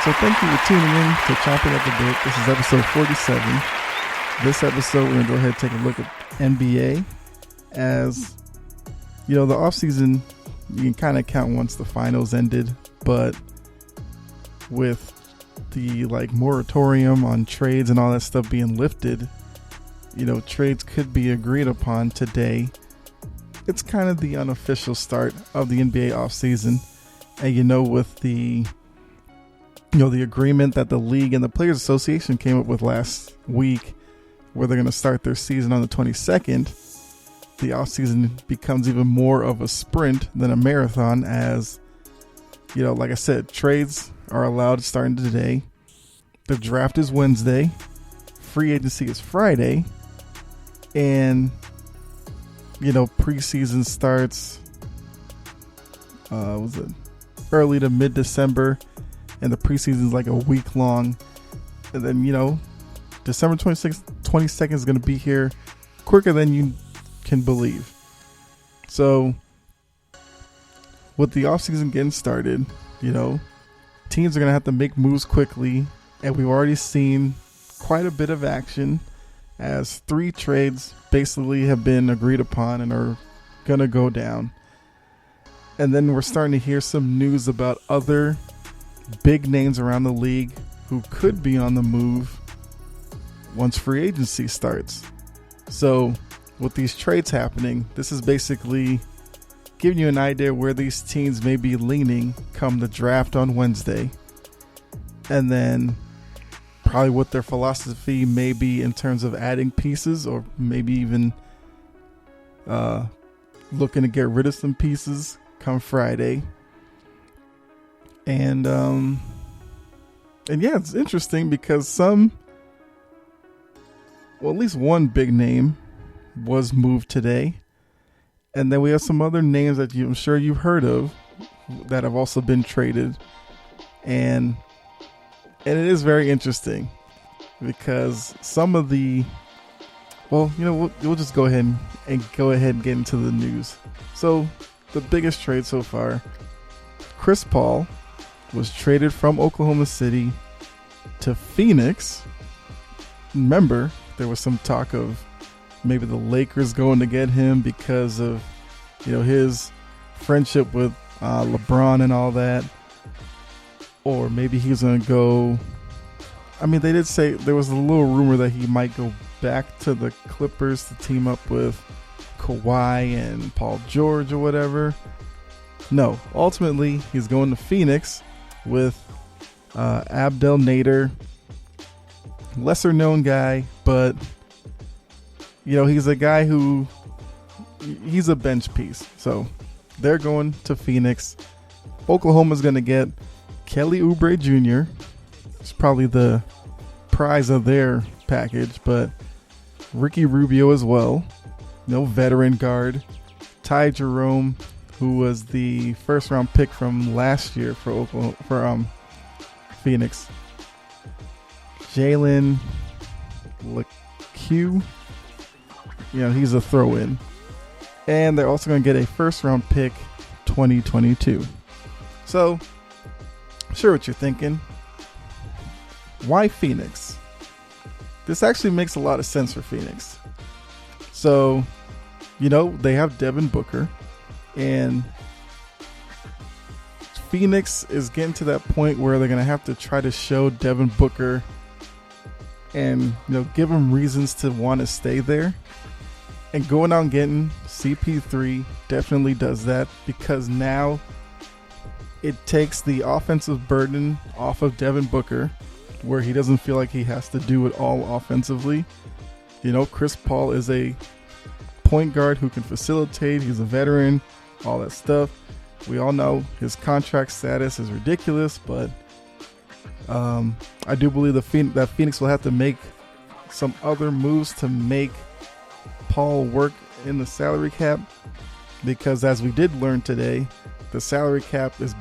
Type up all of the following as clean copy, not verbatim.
So thank you for tuning in to Chompin at the Bit. This is episode 47. This episode, we're going to go ahead and take a look at NBA. As, you know, the offseason, you can kind of count once the finals ended. But with the, moratorium on trades and all that stuff being lifted, you know, trades could be agreed upon today. It's kind of the unofficial start of the NBA offseason. And, you know, with the agreement that the league and the Players Association came up with last week, where they're going to start their season on the 22nd, the offseason becomes even more of a sprint than a marathon as, you know, like I said, trades are allowed starting today. The draft is Wednesday. Free agency is Friday. And, you know, preseason starts, early to mid-December. And the preseason is like a week long. And then, you know, December 22nd is going to be here quicker than you can believe. So, with the offseason getting started, you know, teams are going to have to make moves quickly. And we've already seen quite a bit of action as 3 trades basically have been agreed upon and are going to go down. And then we're starting to hear some news about other big names around the league who could be on the move once free agency starts. So with these trades happening, this is basically giving you an idea where these teams may be leaning come the draft on Wednesday. And then probably what their philosophy may be in terms of adding pieces, or maybe even looking to get rid of some pieces come Friday. And yeah, it's interesting because at least one big name was moved today. And then we have some other names that I'm sure you've heard of that have also been traded. And it is very interesting because some of we'll just go ahead and get into the news. So the biggest trade so far, Chris Paul was traded from Oklahoma City to Phoenix. Remember, there was some talk of maybe the Lakers going to get him because of, you know, his friendship with LeBron and all that. Or maybe he was going to go. I mean, they did say there was a little rumor that he might go back to the Clippers to team up with Kawhi and Paul George or whatever. No, ultimately, he's going to Phoenix with Abdel Nader. Lesser known guy, but, you know, he's a guy he's a bench piece. So they're going to Phoenix. Oklahoma's going to get Kelly Oubre Jr. It's probably the prize of their package, but Ricky Rubio as well. No veteran guard. Ty Jerome, who was the first round pick from last year for Phoenix. Jalen LeCue, you know, he's a throw-in. And they're also going to get a first round pick 2022. So, sure what you're thinking. Why Phoenix? This actually makes a lot of sense for Phoenix. So, you know, they have Devin Booker. And Phoenix is getting to that point where they're going to have to try to show Devin Booker and, you know, give him reasons to want to stay there. And going out and getting CP3 definitely does that, because now it takes the offensive burden off of Devin Booker, where he doesn't feel like he has to do it all offensively. You know, Chris Paul is a point guard who can facilitate. He's a veteran, all that stuff. We all know his contract status is ridiculous, but I do believe that Phoenix will have to make some other moves to make Paul work in the salary cap, because as we did learn today, the salary cap is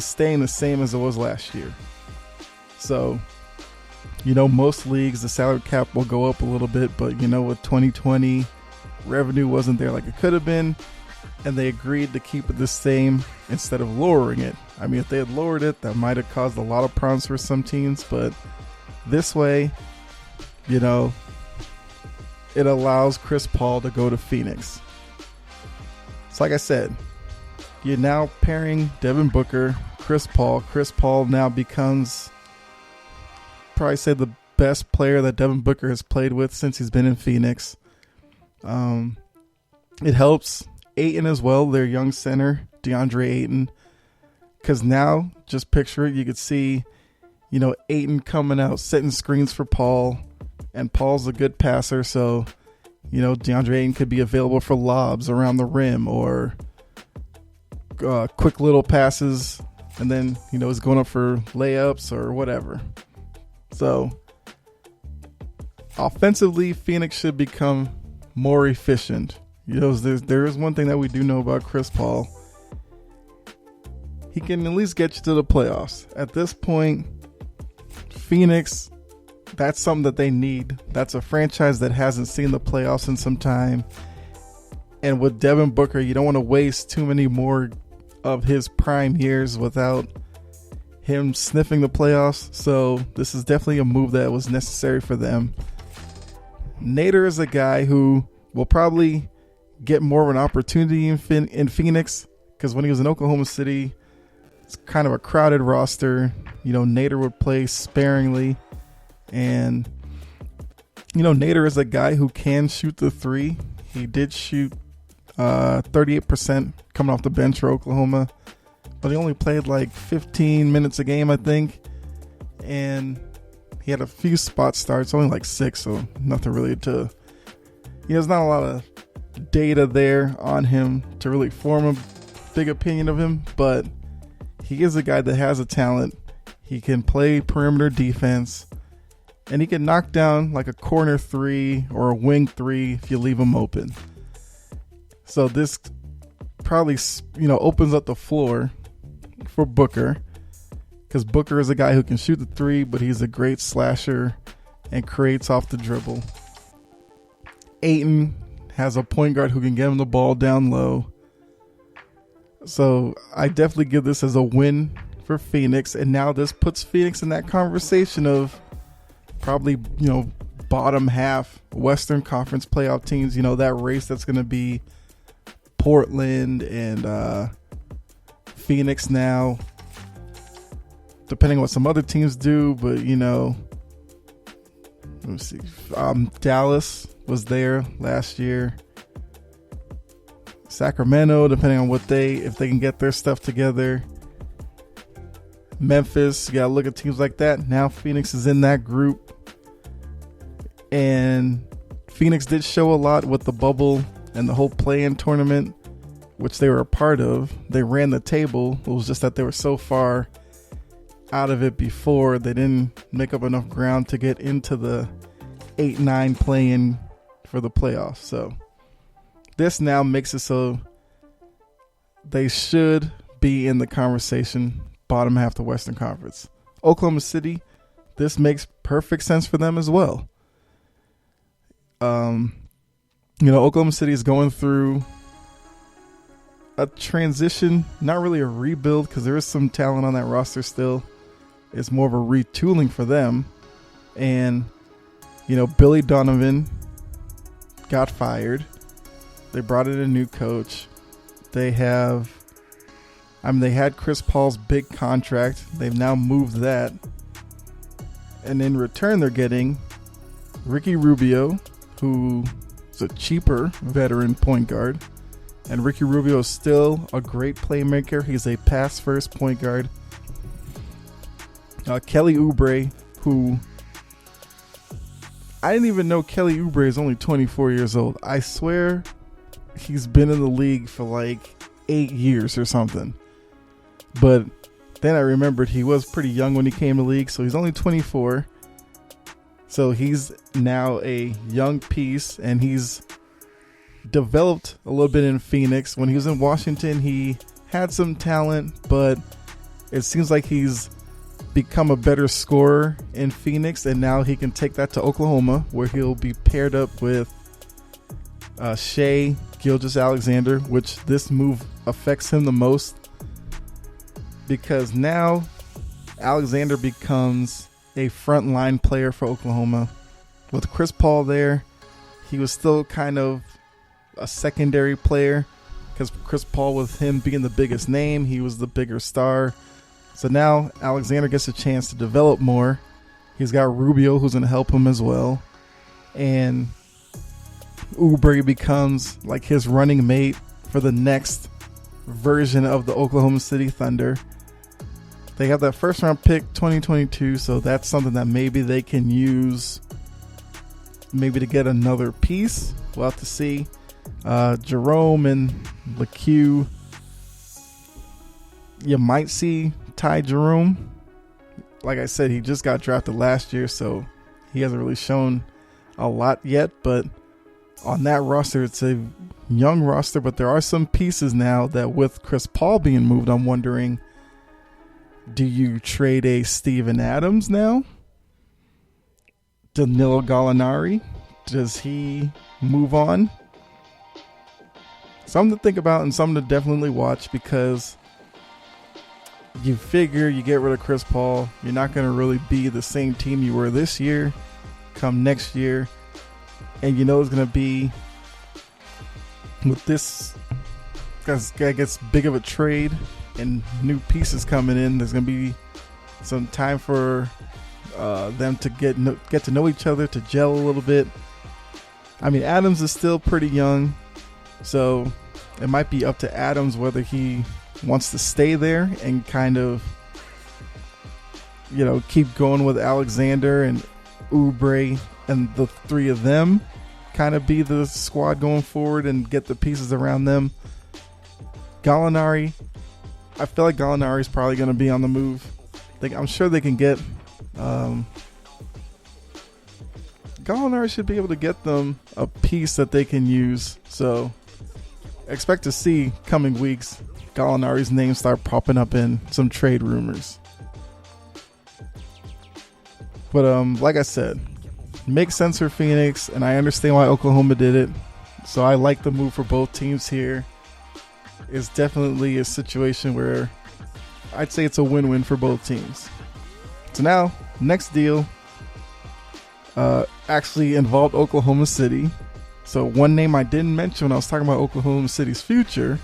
staying the same as it was last year. So, you know, most leagues, the salary cap will go up a little bit, but, you know, with 2020, revenue wasn't there like it could have been. and they agreed to keep it the same instead of lowering it. I mean, if they had lowered it, that might have caused a lot of problems for some teams, but this way, you know, it allows Chris Paul to go to Phoenix. So like I said, you're now pairing Devin Booker, Chris Paul. Chris Paul now becomes, probably say, the best player that Devin Booker has played with since he's been in Phoenix. It helps Ayton as well, their young center, DeAndre Ayton. Because now, just picture it, you could see, you know, Ayton coming out, setting screens for Paul. And Paul's a good passer, so, you know, DeAndre Ayton could be available for lobs around the rim or quick little passes. And then, you know, he's going up for layups or whatever. So, offensively, Phoenix should become more efficient. You know, there is one thing that we do know about Chris Paul. He can at least get you to the playoffs. At this point, Phoenix, that's something that they need. That's a franchise that hasn't seen the playoffs in some time. And with Devin Booker, you don't want to waste too many more of his prime years without him sniffing the playoffs. So this is definitely a move that was necessary for them. Nader is a guy who will probably get more of an opportunity in Phoenix, because when he was in Oklahoma City, it's kind of a crowded roster. You know, Nader would play sparingly. And, you know, Nader is a guy who can shoot the three. He did shoot 38% coming off the bench for Oklahoma, but he only played like 15 minutes a game, I think. And he had a few spot starts, only like 6, so nothing really to... There's not a lot of data there on him to really form a big opinion of him, but he is a guy that has a talent. He can play perimeter defense, and he can knock down like a corner 3 or a wing 3 if you leave him open. So this probably, you know, opens up the floor for Booker, because Booker is a guy who can shoot the 3, but he's a great slasher and creates off the dribble. Ayton has a point guard who can get him the ball down low. So I definitely give this as a win for Phoenix. And now this puts Phoenix in that conversation of probably, you know, bottom half Western Conference playoff teams. You know, that race that's going to be Portland and Phoenix now, depending on what some other teams do. But, you know, let me see. Dallas was there last year. Sacramento, depending on if they can get their stuff together. Memphis, you gotta look at teams like that. Now Phoenix is in that group. And Phoenix did show a lot with the bubble and the whole play-in tournament, which they were a part of. They ran the table. It was just that they were so far out of it before, they didn't make up enough ground to get into the 8-9 play-in for the playoffs. So this now makes it so they should be in the conversation, bottom half the Western Conference. Oklahoma City, this makes perfect sense for them as well. You know, Oklahoma City is going through a transition, not really a rebuild, because there is some talent on that roster still. It's more of a retooling for them. And, you know, Billy Donovan got fired. They brought in a new coach. They had Chris Paul's big contract. They've now moved that. And in return, they're getting Ricky Rubio, who is a cheaper veteran point guard. And Ricky Rubio is still a great playmaker. He's a pass-first point guard. Kelly Oubre, who... I didn't even know Kelly Oubre is only 24 years old. I swear he's been in the league for like 8 years or something. But then I remembered he was pretty young when he came to the league, so he's only 24. So he's now a young piece, and he's developed a little bit in Phoenix. When he was in Washington, he had some talent, but it seems like he's become a better scorer in Phoenix, and now he can take that to Oklahoma, where he'll be paired up with Shea Gilgeous-Alexander, which this move affects him the most because now Alexander becomes a frontline player for Oklahoma. With Chris Paul there, he was still kind of a secondary player because Chris Paul, with him being the biggest name, he was the bigger star. So now Alexander gets a chance to develop more. He's got Rubio, who's going to help him as well. And Oubre becomes like his running mate for the next version of the Oklahoma City Thunder. They have that first round pick 2022, so that's something that maybe they can use maybe to get another piece. We'll have to see. Jerome and LeQ, you might see Ty Jerome. Like I said, he just got drafted last year, so he hasn't really shown a lot yet, but on that roster, it's a young roster, but there are some pieces now that with Chris Paul being moved, I'm wondering, do you trade a Steven Adams now? Danilo Gallinari, does he move on? Something to think about and something to definitely watch, because you figure you get rid of Chris Paul, you're not going to really be the same team you were this year come next year. And you know it's going to be, with this, because guy gets big of a trade and new pieces coming in, there's going to be some time for them to get to know each other, to gel a little bit. I mean, Adams is still pretty young, so it might be up to Adams whether he wants to stay there and kind of, you know, keep going with Alexander and Oubre and the three of them kind of be the squad going forward and get the pieces around them. Gallinari, I feel like Gallinari is probably going to be on the move. I'm sure they can get Gallinari should be able to get them a piece that they can use. So expect to see coming weeks Gallinari's name start popping up in some trade rumors. But like I said, makes sense for Phoenix, and I understand why Oklahoma did it. So I like the move for both teams here. It's definitely a situation where I'd say it's a win-win for both teams. So now, next deal actually involved Oklahoma City. So one name I didn't mention when I was talking about Oklahoma City's future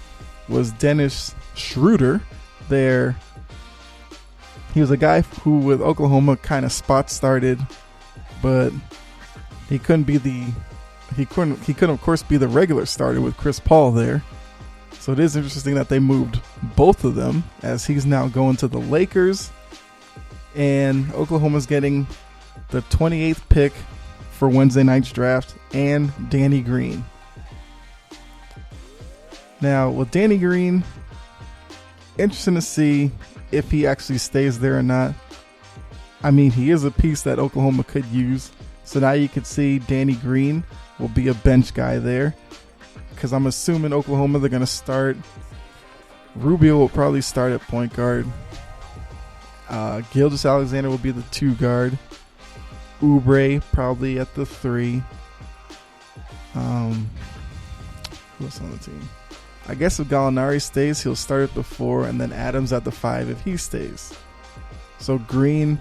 was Dennis Schroeder. He was a guy who with Oklahoma kind of spot started, but he couldn't of course be the regular starter with Chris Paul there. So it is interesting that they moved both of them, as he's now going to the Lakers, and Oklahoma's getting the 28th pick for Wednesday night's draft and Danny Green. Now with Danny Green, interesting to see if he actually stays there or not. I mean, he is a piece that Oklahoma could use. So now you could see Danny Green will be a bench guy there, because I'm assuming Oklahoma, they're going to start. Rubio will probably start at point guard. Gilgeous-Alexander will be the 2 guard. Oubre probably at the 3. Who else on the team? I guess if Gallinari stays, he'll start at the 4, and then Adams at the 5 if he stays. So Green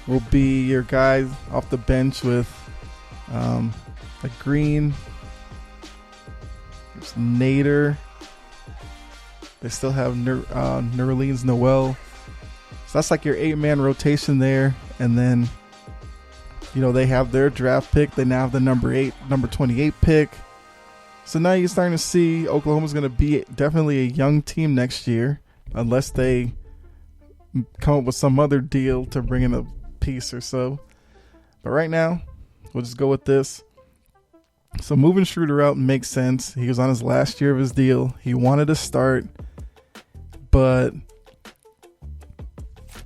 will be your guy off the bench with like Green. There's Nader. They still have Nerlens Noel. So that's like your 8-man rotation there. And then, you know, they have their draft pick. They now have the number 28 pick. So now you're starting to see Oklahoma's going to be definitely a young team next year, unless they come up with some other deal to bring in a piece or so. But right now, we'll just go with this. So moving Schroeder out makes sense. He was on his last year of his deal. He wanted to start, but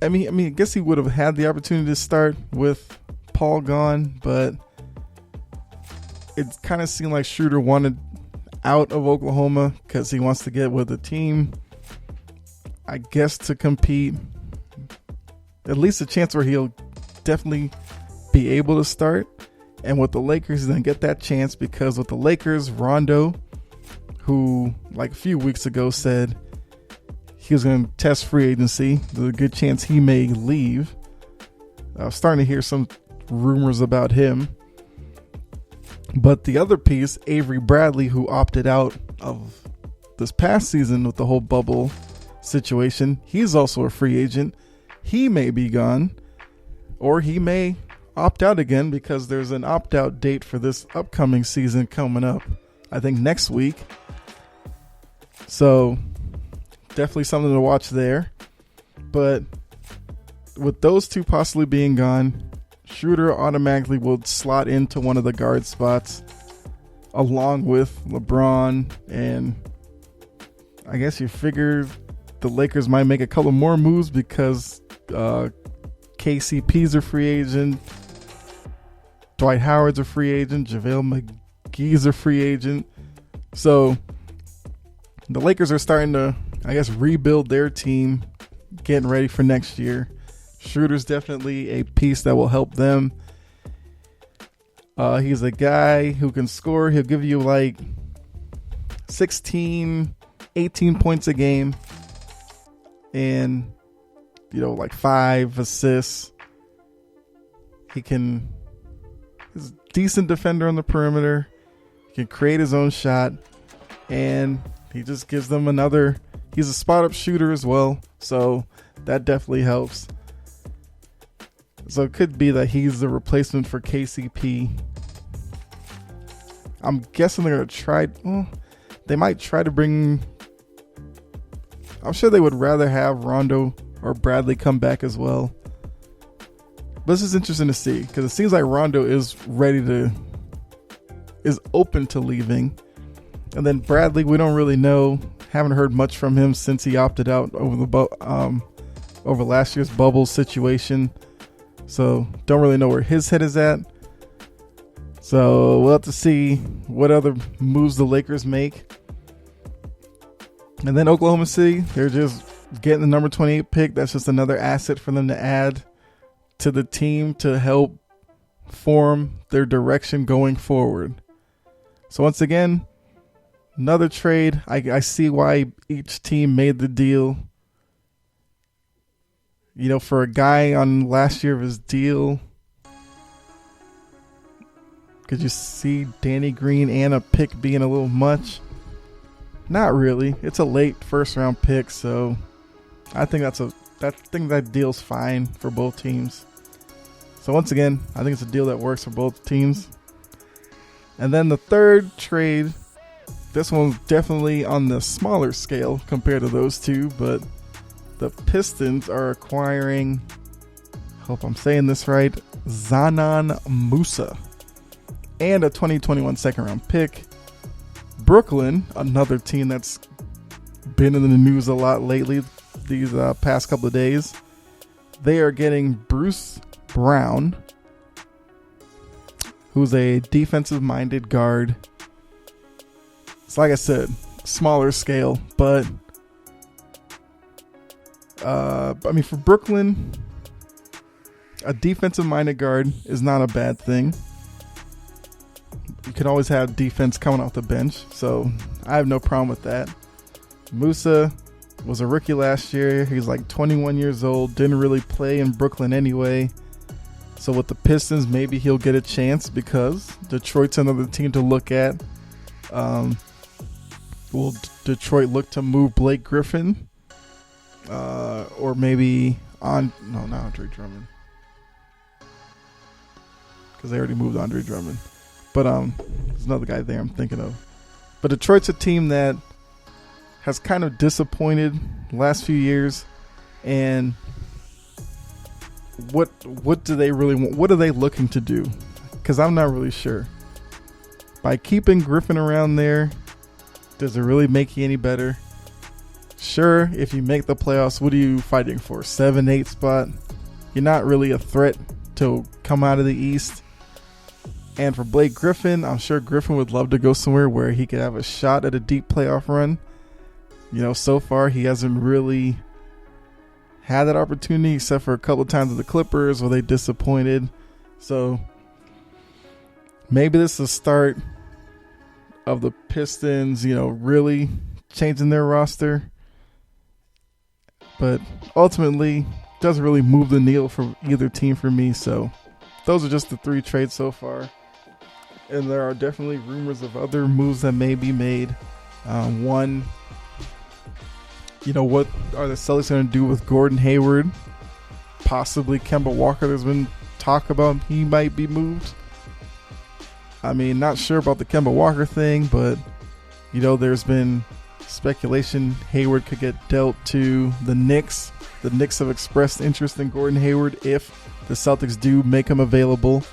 I mean, I guess he would have had the opportunity to start with Paul gone, but it kind of seemed like Schroeder wanted out of Oklahoma because he wants to get with the team, I guess, to compete. At least a chance where he'll definitely be able to start. And with the Lakers, he's going to get that chance because with the Lakers, Rondo, who like a few weeks ago said he was going to test free agency, there's a good chance he may leave. I was starting to hear some rumors about him. But the other piece, Avery Bradley, who opted out of this past season with the whole bubble situation, he's also a free agent. He may be gone, or he may opt out again because there's an opt-out date for this upcoming season coming up, I think next week. So definitely something to watch there. But with those two possibly being gone, Schroeder automatically will slot into one of the guard spots along with LeBron, and I guess you figure the Lakers might make a couple more moves because KCP's a free agent, Dwight Howard's a free agent, JaVale McGee's a free agent. So the Lakers are starting to, I guess, rebuild their team, getting ready for next year. Schroeder's definitely a piece that will help them. He's a guy who can score. He'll give you like 16, 18 points a game and, like 5 assists. He's a decent defender on the perimeter. He can create his own shot, and he just gives them he's a spot-up shooter as well, so that definitely helps. So it could be that he's the replacement for KCP. I'm guessing they're going to try. They might try to bring. I'm sure they would rather have Rondo or Bradley come back as well. But this is interesting to see because it seems like Rondo is open to leaving. And then Bradley, we don't really know. Haven't heard much from him since he opted out over last year's bubble situation. So don't really know where his head is at. So we'll have to see what other moves the Lakers make. And then Oklahoma City, they're just getting the number 28 pick. That's just another asset for them to add to the team to help form their direction going forward. So once again, another trade. I see why each team made the deal. For a guy on last year of his deal, could you see Danny Green and a pick being a little much? Not really. It's a late first round pick, so I think that deal's fine for both teams. So once again, I think it's a deal that works for both teams. And then the third trade, this one's definitely on the smaller scale compared to those two, but the Pistons are acquiring, hope I'm saying this right, Zanan Musa and a 2021 second round pick. Brooklyn, another team that's been in the news a lot lately these past couple of days, they are getting Bruce Brown, who's a defensive minded guard. It's like I said, smaller scale, but for Brooklyn, a defensive-minded guard is not a bad thing. You can always have defense coming off the bench, so I have no problem with that. Musa was a rookie last year. He's like 21 years old, didn't really play in Brooklyn anyway. So with the Pistons, maybe he'll get a chance because Detroit's another team to look at. Will Detroit look to move Blake Griffin? Or maybe not Andre Drummond, because they already moved Andre Drummond. But there's another guy there I'm thinking of. But Detroit's a team that has kind of disappointed the last few years. And what do they really want? What are they looking to do? Because I'm not really sure. By keeping Griffin around there, does it really make you any better? Sure, if you make the playoffs, what are you fighting for? 7-8 spot? You're not really a threat to come out of the East. And for Blake Griffin, I'm sure Griffin would love to go somewhere where he could have a shot at a deep playoff run. So far he hasn't really had that opportunity except for a couple of times with the Clippers where they disappointed. So maybe this is the start of the Pistons, really changing their roster. But ultimately, doesn't really move the needle for either team for me. So those are just the 3 trades so far. And there are definitely rumors of other moves that may be made. One, what are the Celtics going to do with Gordon Hayward? Possibly Kemba Walker. There's been talk about he might be moved. I mean, not sure about the Kemba Walker thing, but, there's been speculation Hayward could get dealt to the Knicks. The Knicks have expressed interest in Gordon Hayward if the Celtics do make him available.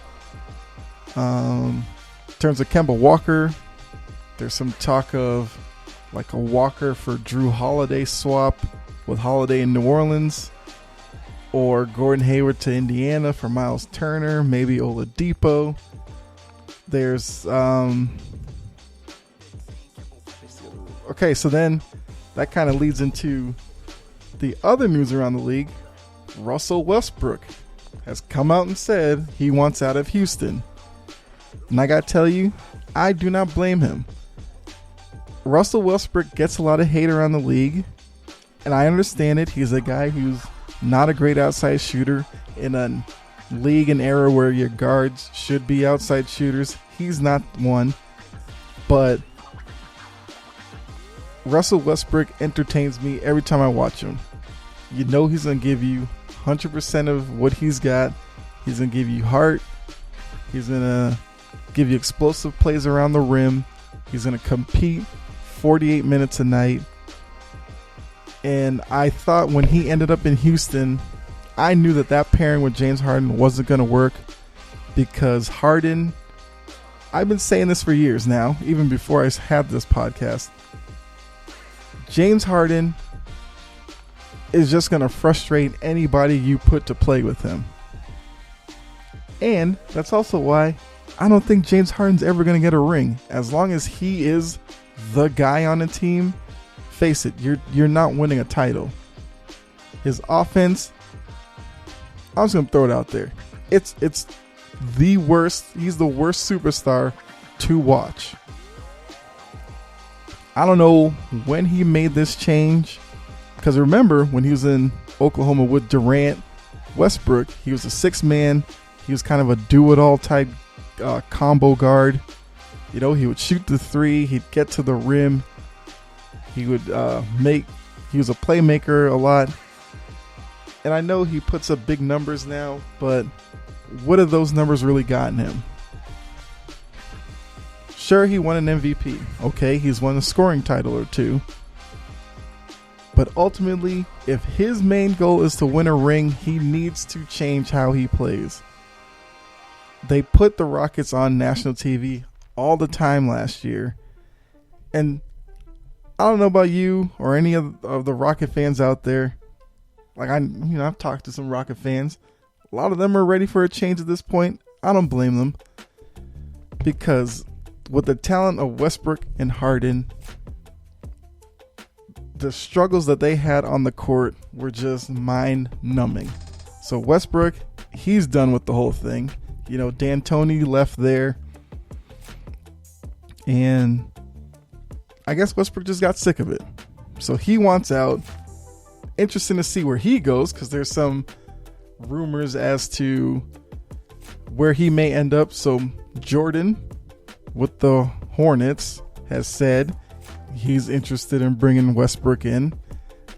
In terms of Kemba Walker, there's some talk of like a Walker for Drew Holiday swap with Holiday in New Orleans, or Gordon Hayward to Indiana for Miles Turner, maybe Oladipo. There's okay, so then that kind of leads into the other news around the league. Russell Westbrook has come out and said he wants out of Houston. And I gotta tell you, I do not blame him. Russell Westbrook gets a lot of hate around the league, and I understand it. He's a guy who's not a great outside shooter in a league and era where your guards should be outside shooters. He's not one. But Russell Westbrook entertains me every time I watch him. He's going to give you 100% of what he's got. He's going to give you heart. He's going to give you explosive plays around the rim. He's going to compete 48 minutes a night. And I thought when he ended up in Houston, I knew that pairing with James Harden wasn't going to work, because Harden, I've been saying this for years now, even before I had this podcast. James Harden is just going to frustrate anybody you put to play with him. And that's also why I don't think James Harden's ever going to get a ring. As long as he is the guy on the team, face it, you're not winning a title. His offense, I'm just going to throw it out there. It's the worst. He's the worst superstar to watch. I don't know when he made this change, because remember when he was in Oklahoma with Durant, Westbrook, he was a 6-man. He was kind of a do-it-all type combo guard. He would shoot the 3. He'd get to the rim. He would he was a playmaker a lot. And I know he puts up big numbers now, but what have those numbers really gotten him? Sure, he won an MVP. Okay, he's won a scoring title or 2. But ultimately, if his main goal is to win a ring, he needs to change how he plays. They put the Rockets on national TV all the time last year. And I don't know about you or any of the Rocket fans out there. Like I've talked to some Rocket fans. A lot of them are ready for a change at this point. I don't blame them, because with the talent of Westbrook and Harden, the struggles that they had on the court were just mind-numbing. So Westbrook, he's done with the whole thing. D'Antoni left there, and I guess Westbrook just got sick of it. So he wants out. Interesting to see where he goes, because there's some rumors as to where he may end up. So Jordan with the Hornets has said he's interested in bringing Westbrook in.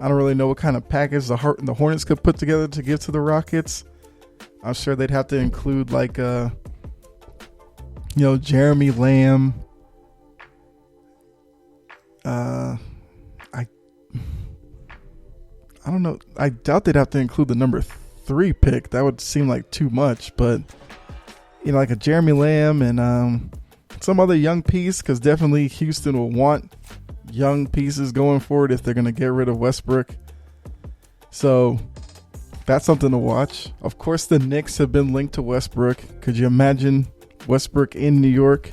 I don't really know what kind of package the Hornets could put together to give to the Rockets. I'm sure they'd have to include like Jeremy Lamb. I don't know. I doubt they'd have to include the number 3 pick. That would seem like too much. But like a Jeremy Lamb and some other young piece, because definitely Houston will want young pieces going forward if they're going to get rid of Westbrook. So that's something to watch. Of course, the Knicks have been linked to Westbrook. Could you imagine Westbrook in New York?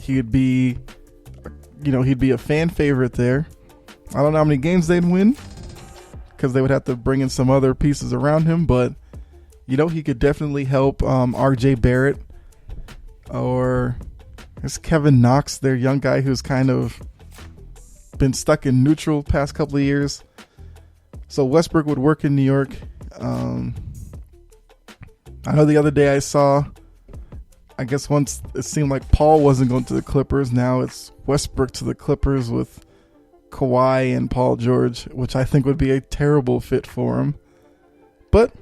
He'd be a fan favorite there. I don't know how many games they'd win, because they would have to bring in some other pieces around him. But, he could definitely help RJ Barrett. or it's Kevin Knox, their young guy who's kind of been stuck in neutral past couple of years. So Westbrook would work in New York. I know the other day I saw, I guess once it seemed like Paul wasn't going to the Clippers. Now it's Westbrook to the Clippers with Kawhi and Paul George, which I think would be a terrible fit for him. But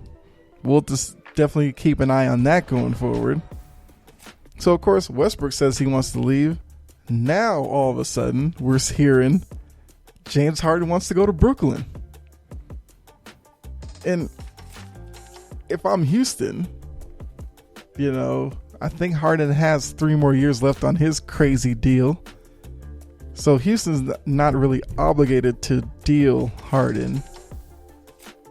we'll just definitely keep an eye on that going forward. So, of course, Westbrook says he wants to leave. Now, all of a sudden, we're hearing James Harden wants to go to Brooklyn. And if I'm Houston, I think Harden has 3 more years left on his crazy deal. So Houston's not really obligated to deal Harden.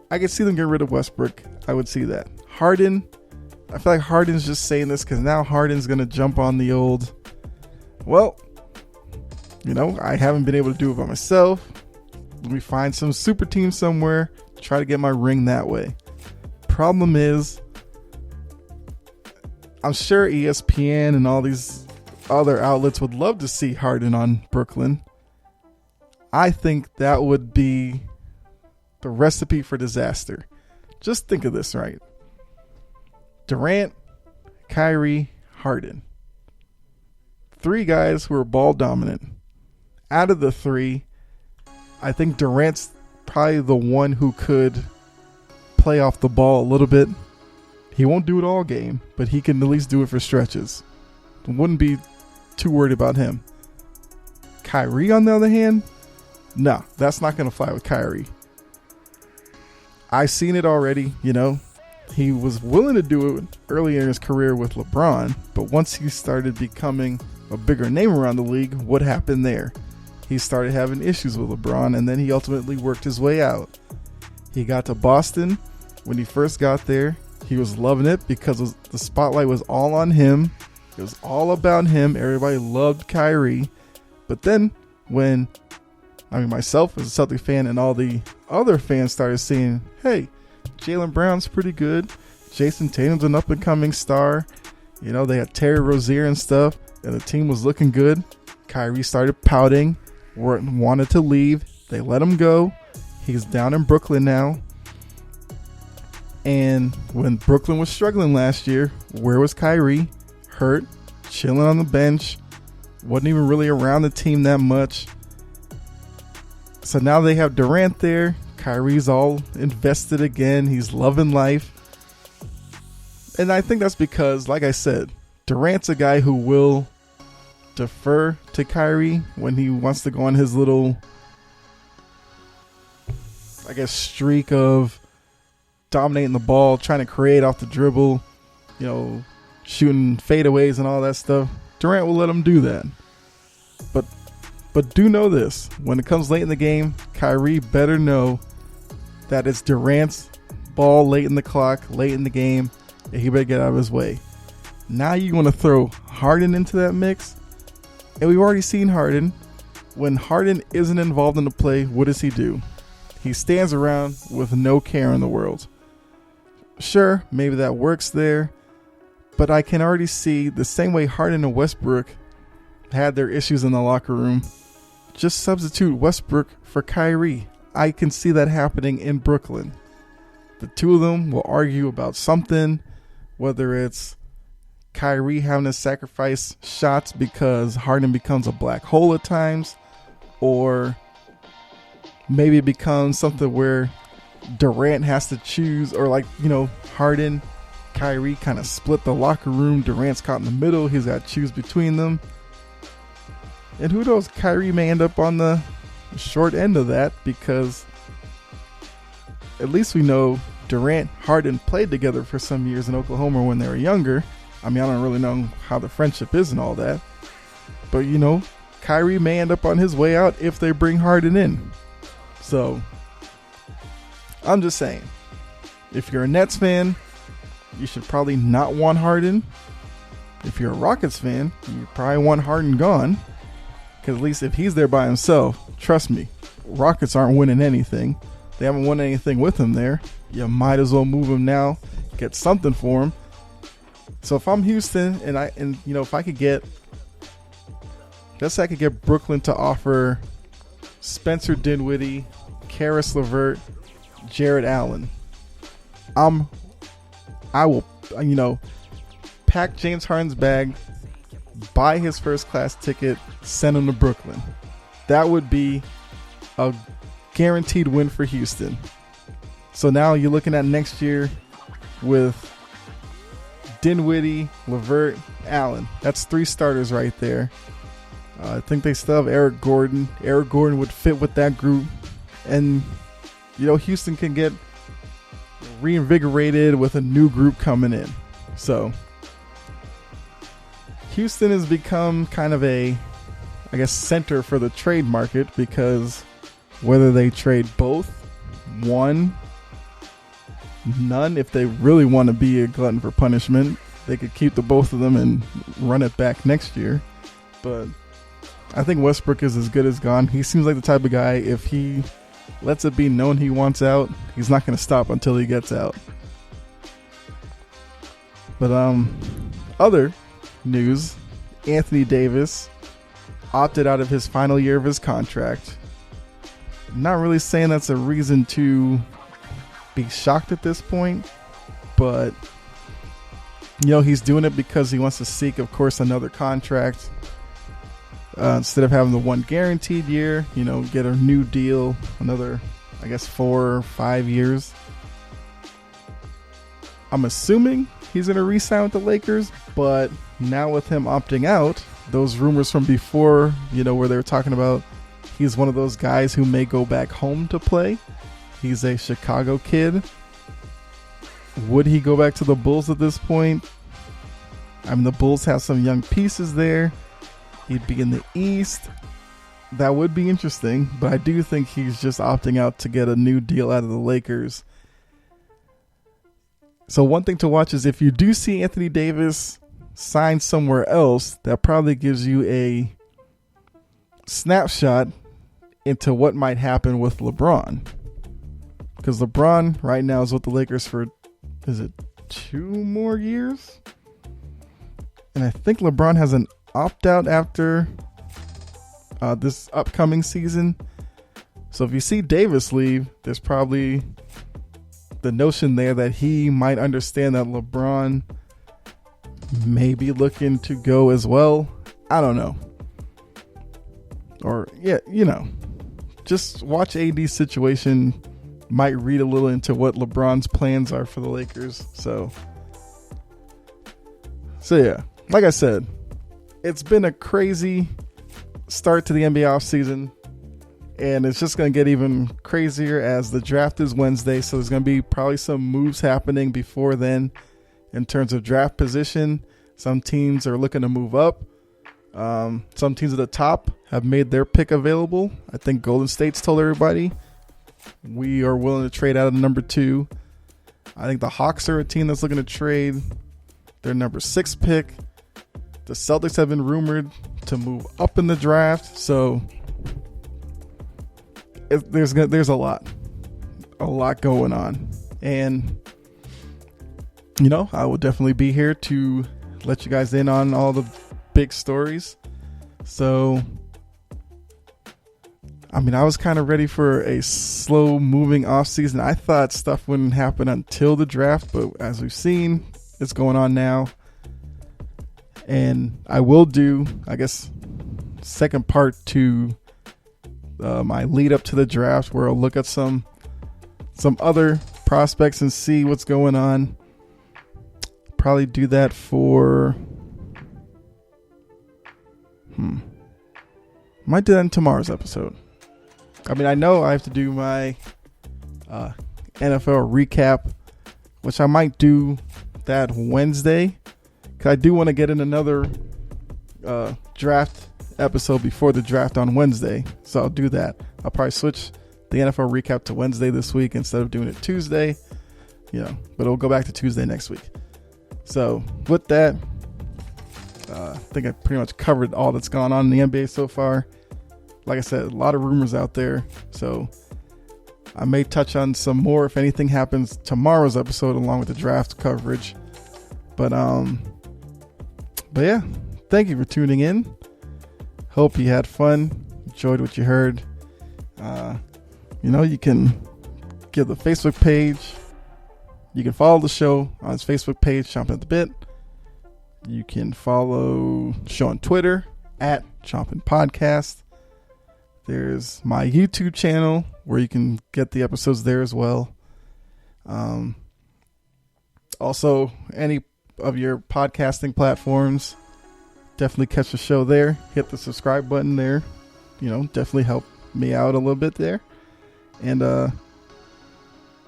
I could see them get rid of Westbrook. I would see that. Harden, I feel like Harden's just saying this because now Harden's going to jump on the old, I haven't been able to do it by myself. Let me find some super team somewhere, try to get my ring that way. Problem is, I'm sure ESPN and all these other outlets would love to see Harden on Brooklyn. I think that would be the recipe for disaster. Just think of this, right? Durant, Kyrie, Harden. 3 guys who are ball dominant. Out of the 3, I think Durant's probably the one who could play off the ball a little bit. He won't do it all game, but he can at least do it for stretches. Wouldn't be too worried about him. Kyrie, on the other hand, no, that's not going to fly with Kyrie. I've seen it already, He was willing to do it early in his career with LeBron, but once he started becoming a bigger name around the league, what happened there? He started having issues with LeBron, and then he ultimately worked his way out. He got to Boston. When he first got there, he was loving it because the spotlight was all on him. It was all about him. Everybody loved Kyrie. But then when, myself as a Celtic fan and all the other fans started seeing, hey, Jaylen Brown's pretty good. Jason Tatum's an up-and-coming star. They had Terry Rozier and stuff, and the team was looking good. Kyrie started pouting, wanted to leave. They let him go. He's down in Brooklyn now. And when Brooklyn was struggling last year, where was Kyrie? Hurt, chilling on the bench, wasn't even really around the team that much. So now they have Durant there. Kyrie's all invested again. He's loving life. And I think that's because, like I said, Durant's a guy who will defer to Kyrie when he wants to go on his little, streak of dominating the ball, trying to create off the dribble, shooting fadeaways and all that stuff. Durant will let him do that. But do know this. When it comes late in the game, Kyrie better know that it's Durant's ball late in the clock, late in the game, and he better get out of his way. Now you want to throw Harden into that mix? And we've already seen Harden. When Harden isn't involved in the play, what does he do? He stands around with no care in the world. Sure, maybe that works there, but I can already see the same way Harden and Westbrook had their issues in the locker room. Just substitute Westbrook for Kyrie. I can see that happening in Brooklyn. The two of them will argue about something, whether it's Kyrie having to sacrifice shots because Harden becomes a black hole at times, or maybe it becomes something where Durant has to choose, or Harden, Kyrie kind of split the locker room. Durant's caught in the middle. He's got to choose between them. And who knows, Kyrie may end up on the short end of that, because at least we know Durant, Harden played together for some years in Oklahoma when they were younger. I don't really know how the friendship is and all that. But, Kyrie may end up on his way out if they bring Harden in. So, I'm just saying, if you're a Nets fan, you should probably not want Harden. If you're a Rockets fan, you probably want Harden gone. Because at least if he's there by himself, trust me, Rockets aren't winning anything. They haven't won anything with him there. You might as well move him now, get something for him. So if I'm Houston and if I could get, let's say I could get Brooklyn to offer Spencer Dinwiddie, Karis LeVert, Jared Allen, I will, pack James Harden's bag, buy his first class ticket, send him to Brooklyn. That would be a guaranteed win for Houston. So now you're looking at next year with Dinwiddie, LeVert, Allen. That's 3 starters right there. I think they still have Eric Gordon. Eric Gordon would fit with that group. And, Houston can get reinvigorated with a new group coming in. So Houston has become kind of a, center for the trade market, because whether they trade both, one, none, if they really want to be a glutton for punishment, they could keep the both of them and run it back next year. But I think Westbrook is as good as gone. He seems like the type of guy, if he lets it be known he wants out, he's not going to stop until he gets out. But other news, Anthony Davis opted out of his final year of his contract. Not really saying that's a reason to be shocked at this point, but he's doing it because he wants to seek, of course, another contract. Instead of having the one guaranteed year, get a new deal, another, 4 or 5 years. I'm assuming he's going to re-sign with the Lakers, but now with him opting out, those rumors from before, where they were talking about he's one of those guys who may go back home to play. He's a Chicago kid. Would he go back to the Bulls at this point? The Bulls have some young pieces there. He'd be in the East. That would be interesting, but I do think he's just opting out to get a new deal out of the Lakers. So one thing to watch is if you do see Anthony Davis sign somewhere else, that probably gives you a snapshot into what might happen with LeBron. Because LeBron right now is with the Lakers for, is it 2 more years? And I think LeBron has an opt-out after this upcoming season. So if you see Davis leave, there's probably the notion there that he might understand that LeBron may be looking to go as well. I don't know. Or, just watch AD's situation. Might read a little into what LeBron's plans are for the Lakers. So yeah, like I said, it's been a crazy start to the NBA offseason, and it's just going to get even crazier as the draft is Wednesday. So there's going to be probably some moves happening before then in terms of draft position. Some teams are looking to move up. Some teams at the top have made their pick available. I think Golden State's told everybody we are willing to trade out of the number 2. I think the Hawks are a team that's looking to trade their number 6 pick. The Celtics have been rumored to move up in the draft. So there's a lot going on. And, I will definitely be here to let you guys in on all the big stories. So, I was kind of ready for a slow moving off season. I thought stuff wouldn't happen until the draft, but as we've seen, it's going on now. And I will do, second part to my lead up to the draft, where I'll look at some other prospects and see what's going on. Probably do that for might do that in tomorrow's episode. I know I have to do my NFL recap, which I might do that Wednesday, because I do want to get in another draft episode before the draft on Wednesday. So I'll do that. I'll probably switch the NFL recap to Wednesday this week instead of doing it Tuesday. But it'll go back to Tuesday next week. So with that, I think I pretty much covered all that's gone on in the NBA so far. Like I said, a lot of rumors out there. So I may touch on some more if anything happens tomorrow's episode along with the draft coverage. But yeah, thank you for tuning in. Hope you had fun, enjoyed what you heard. You can give the Facebook page. You can follow the show on its Facebook page, Chompin at the Bit. You can follow the show on Twitter at Chompin Podcast. There's my YouTube channel where you can get the episodes there as well. Also, any of your podcasting platforms, definitely catch the show there. Hit the subscribe button there. Definitely help me out a little bit there. And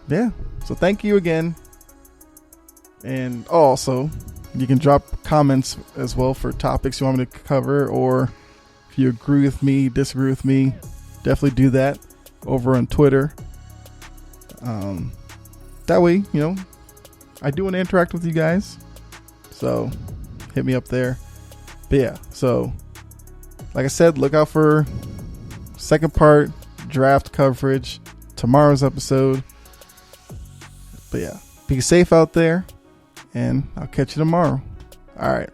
yeah, so thank you again. And also, you can drop comments as well for topics you want me to cover, or if you agree with me, disagree with me, definitely do that over on Twitter. That way, I do want to interact with you guys. So hit me up there. But yeah, so like I said, look out for second part draft coverage, tomorrow's episode. But yeah, be safe out there, and I'll catch you tomorrow. All right.